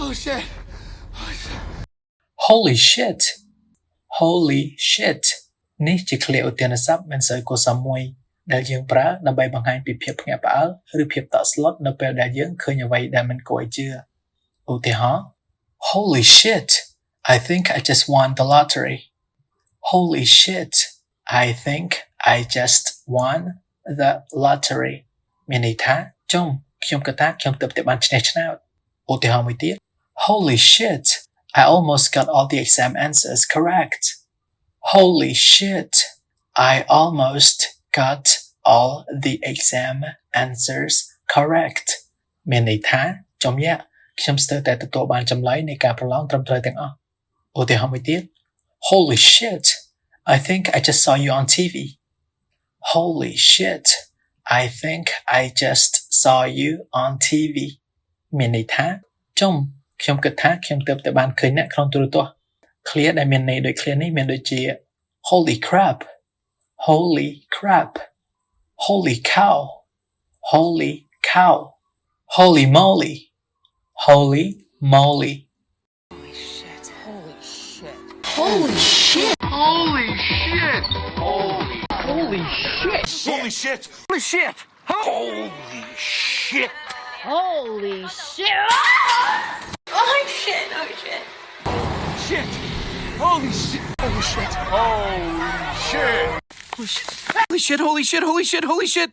Oh shit. Oh shit. Holy shit Holy shit នេះជាឃ្លាឧទានស័ព្ទមិនសូវគួរសមមួយដែលយើងប្រើដើម្បីបង្ហាញពីភាពភ្ញាក់ផ្អើលឬភាពតក់ស្លុតនៅពេលដែលយើងឃើញអ្វីដែលមិនគួរឲ្យជឿឧទាហរណ៍ Holy shit I think I just won the lottery Holy shit I think I just won the lottery មានន័យថាចុំខ្ញុំគិតថាខ្ញុំទើបតែបានឈ្នះឆ្នោតឧទាហរណ៍មួយទៀត Holy shit I almost got all the exam answers correct Holy shit I almost got all the exam answers correct មានន័យថាចំយ៉ាក់ខ្ញុំស្ទើរតែទទួលបានចម្លើយនៃការប្រឡងត្រឹមត្រូវទាំងអស់ឧទាហរណ៍មួយទៀត Holy shit I think I just saw you on TV Holy shit I think I just saw you on TV មានន័យថាចុំខ្ញុំគិតថាខ្ញុំទើបតែបានឃើញអ្នកក្នុងទូរទស្សន៍ឃ្លាដែលមានន័យដូចឃ្លានេះមានដូចជា Holy crap Holy crap Holy cow Holy cow Holy moly Holy moly Holy shit. Holy shit. Holy shit. Holy shit. Holy shit. Holy shit. Holy shit. Holy shit. Holy shit. Oh shit, oh shit. Shit. Holy shit. Holy shit. Holy shit. Holy shit. Holy shit. Holy shit. Holy shit. Holy shit.